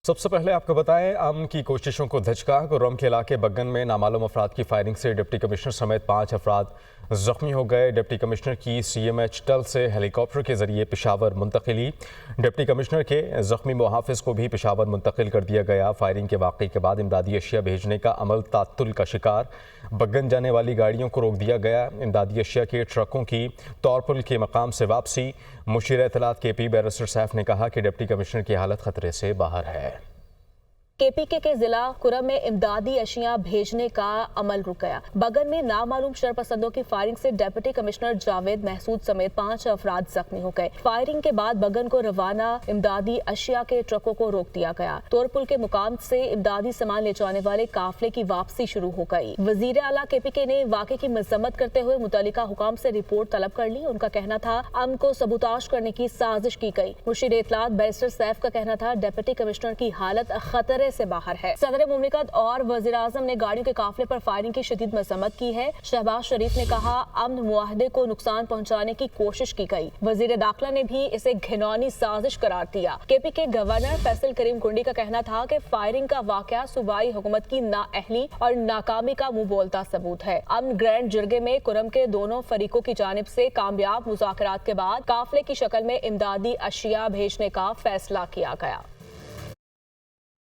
سب سے پہلے آپ کو بتائیں امن کی کوششوں کو دھچکا گرم کے علاقے بگن میں نامعلوم افراد کی فائرنگ سے ڈپٹی کمشنر سمیت 5 افراد زخمی ہو گئے۔ ڈپٹی کمشنر کی سی ایم ایچ ٹل سے ہیلی کاپٹر کے ذریعے پشاور منتقلی۔ ڈپٹی کمشنر کے زخمی محافظ کو بھی پشاور منتقل کر دیا گیا۔ فائرنگ کے واقعے کے بعد امدادی اشیاء بھیجنے کا عمل تعطل کا شکار، بگن جانے والی گاڑیوں کو روک دیا گیا۔ امدادی اشیاء کے ٹرکوں کی تورپل کے مقام سے واپسی۔ مشیر اطلاعات کے پی بیرسٹر سیف نے کہا کہ ڈپٹی کمشنر کی حالت خطرے سے باہر ہے۔ کے پی کے ضلع کرم میں امدادی اشیاء بھیجنے کا عمل رک گیا۔ بگن میں نامعلوم شرپسندوں کی فائرنگ سے ڈپٹی کمشنر جاوید محسود سمیت 5 افراد زخمی ہو گئے۔ فائرنگ کے بعد بگن کو روانہ امدادی اشیاء کے ٹرکوں کو روک دیا گیا۔ تورپل کے مقام سے امدادی سامان لے جانے والے قافلے کی واپسی شروع ہو گئی۔ وزیر اعلیٰ کے پی کے نے واقعے کی مذمت کرتے ہوئے متعلقہ حکام سے رپورٹ طلب کر لی۔ ان کا کہنا تھا امن کو سبوتاژ کرنے کی سازش کی گئی۔ مشیر اطلاعات بیرسٹر سیف کا کہنا تھا ڈپٹی کمشنر کی حالت خطرے سے باہر ہے۔ صدر مملکت اور وزیر اعظم نے گاڑیوں کے قافلے پر فائرنگ کی شدید مذمت کی ہے۔ شہباز شریف نے کہا امن معاہدے کو نقصان پہنچانے کی کوشش کی گئی۔ وزیر داخلہ نے بھی اسے گھناؤنی سازش قرار دیا۔ کے پی کے گورنر فیصل کریم کنڈی کا کہنا تھا کہ فائرنگ کا واقعہ صوبائی حکومت کی نااہلی اور ناکامی کا منہ بولتا ثبوت ہے۔ امن گرینڈ جرگے میں کرم کے دونوں فریقوں کی جانب سے کامیاب مذاکرات کے بعد قافلے کی شکل میں امدادی اشیاء بھیجنے کا فیصلہ کیا گیا۔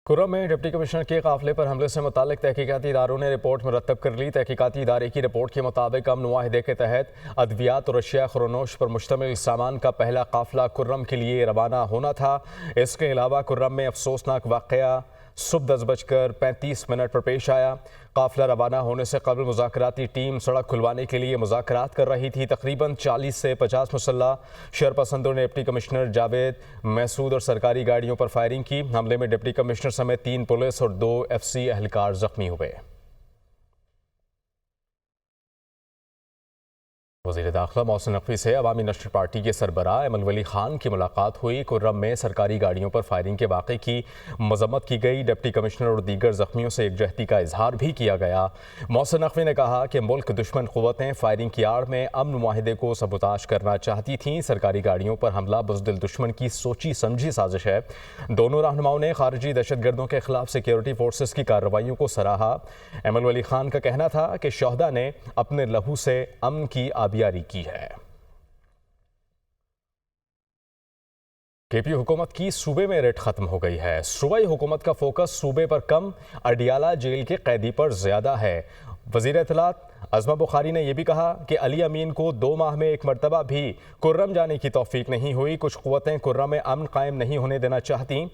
کرم میں ڈپٹی کمشنر کے قافلے پر حملے سے متعلق تحقیقاتی اداروں نے رپورٹ مرتب کر لی۔ تحقیقاتی ادارے کی رپورٹ کے مطابق امن معاہدے کے تحت ادویات اور اشیاء خورنوش پر مشتمل سامان کا پہلا قافلہ کرم کے لیے روانہ ہونا تھا۔ اس کے علاوہ کرم میں افسوسناک واقعہ صبح 10:35 پر پیش آیا۔ قافلہ روانہ ہونے سے قبل مذاکراتی ٹیم سڑک کھلوانے کے لیے مذاکرات کر رہی تھی۔ تقریباً 40 سے 50 مسلح شرپسندوں نے ڈپٹی کمشنر جاوید محسود اور سرکاری گاڑیوں پر فائرنگ کی۔ حملے میں ڈپٹی کمشنر سمیت 3 پولیس اور 2 ایف سی اہلکار زخمی ہوئے۔ وزیر داخلہ محسن نقوی سے عوامی نشر پارٹی کے سربراہ ایمل ولی خان کی ملاقات ہوئی۔ کرم میں سرکاری گاڑیوں پر فائرنگ کے واقعے کی مذمت کی گئی۔ ڈپٹی کمشنر اور دیگر زخمیوں سے یکجہتی کا اظہار بھی کیا گیا۔ محسن نقوی نے کہا کہ ملک دشمن قوتیں فائرنگ کی آڑ میں امن معاہدے کو سبوتاژ کرنا چاہتی تھیں۔ سرکاری گاڑیوں پر حملہ بزدل دشمن کی سوچی سمجھی سازش ہے۔ دونوں رہنماؤں نے خارجی دہشت گردوں کے خلاف سیکیورٹی فورسز کی کارروائیوں کو سراہا۔ ایمل ولی خان کا کہنا تھا کہ شہداء نے اپنے لہو سے امن کی آبیاری کی ہے۔ کے پی حکومت کی صوبے میں ریٹ ختم ہو گئی ہے۔ صوبائی حکومت کا فوکس صوبے پر کم، اڈیالہ جیل کے قیدی پر زیادہ ہے۔ وزیر اطلاعات عظمہ بخاری نے یہ بھی کہا کہ علی امین کو 2 ماہ میں ایک مرتبہ بھی کرم جانے کی توفیق نہیں ہوئی۔ کچھ قوتیں کرم میں امن قائم نہیں ہونے دینا چاہتیں۔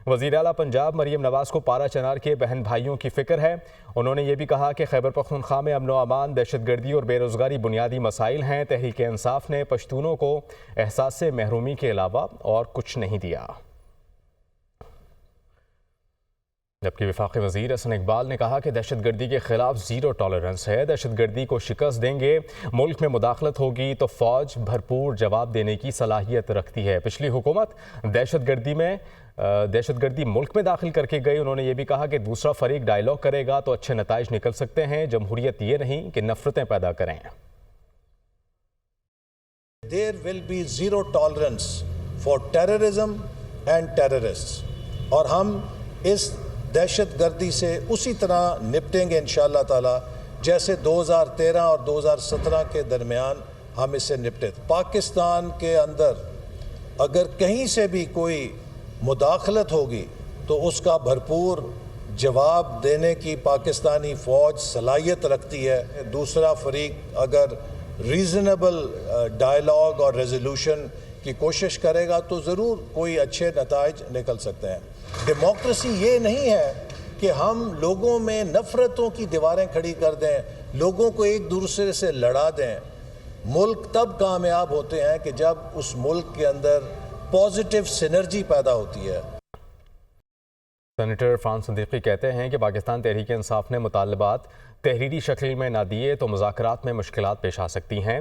وزیر اعلیٰ پنجاب مریم نواز کو پارا چنار کے بہن بھائیوں کی فکر ہے۔ انہوں نے یہ بھی کہا کہ خیبر پختونخوا میں امن و امان، دہشت گردی اور بے روزگاری بنیادی مسائل ہیں۔ تحریک انصاف نے پشتونوں کو احساس محرومی کے علاوہ اور کچھ نہیں دیا۔ جبکہ وفاقی وزیر احسن اقبال نے کہا کہ دہشت گردی کے خلاف زیرو ٹالرنس ہے۔ دہشت گردی کو شکست دیں گے، ملک میں مداخلت ہوگی تو فوج بھرپور جواب دینے کی صلاحیت رکھتی ہے۔ پچھلی حکومت دہشت گردی ملک میں داخل کر کے گئی۔ انہوں نے یہ بھی کہا کہ دوسرا فریق ڈائیلاگ کرے گا تو اچھے نتائج نکل سکتے ہیں۔ جمہوریت یہ نہیں کہ نفرتیں پیدا کریں۔ There will be zero tolerance for terrorism and terrorists. اور ہم اس دہشت گردی سے اسی طرح نپٹیں گے انشاءاللہ تعالی جیسے 2013 اور 2017 کے درمیان ہم اس سے نپٹے۔ پاکستان کے اندر اگر کہیں سے بھی کوئی مداخلت ہوگی تو اس کا بھرپور جواب دینے کی پاکستانی فوج صلاحیت رکھتی ہے۔ دوسرا فریق اگر ریزنیبل ڈائیلاگ اور ریزولوشن کی کوشش کرے گا تو ضرور کوئی اچھے نتائج نکل سکتے ہیں۔ ڈیموکریسی یہ نہیں ہے کہ ہم لوگوں میں نفرتوں کی دیواریں کھڑی کر دیں، لوگوں کو ایک دوسرے سے لڑا دیں۔ ملک تب کامیاب ہوتے ہیں کہ جب اس ملک کے اندر پازیٹیو سینرجی پیدا ہوتی ہے۔ سینیٹر عرفان صدیقی کہتے ہیں کہ پاکستان تحریک انصاف نے مطالبات تحریری شکل میں نہ دیے تو مذاکرات میں مشکلات پیش آ سکتی ہیں۔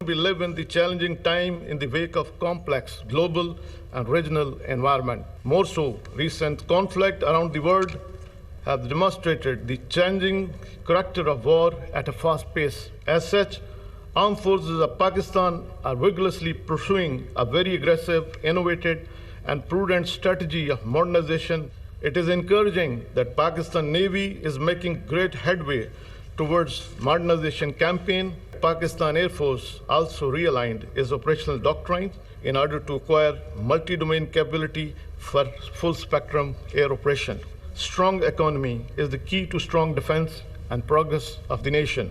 We live in the challenging time in the wake of complex global and regional environment. More so, recent conflict around the world have demonstrated the changing character of war at a fast pace. As such, armed forces of Pakistan are vigorously pursuing a very aggressive, innovative and prudent strategy of modernization. It is encouraging that Pakistan Navy is making great headway towards modernization campaign. Pakistan Air Force also realigned its operational doctrine in order to acquire multi-domain capability for full spectrum air operation. Strong economy is the key to strong defense and progress of the nation.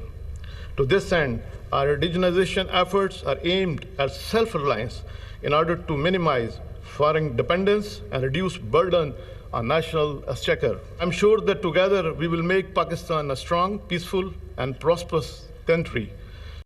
To this end, our indigenization efforts are aimed at self-reliance in order to minimize foreign dependence and reduce burden on national exchequer. I'm sure that together we will make Pakistan a strong, peaceful and prosperous country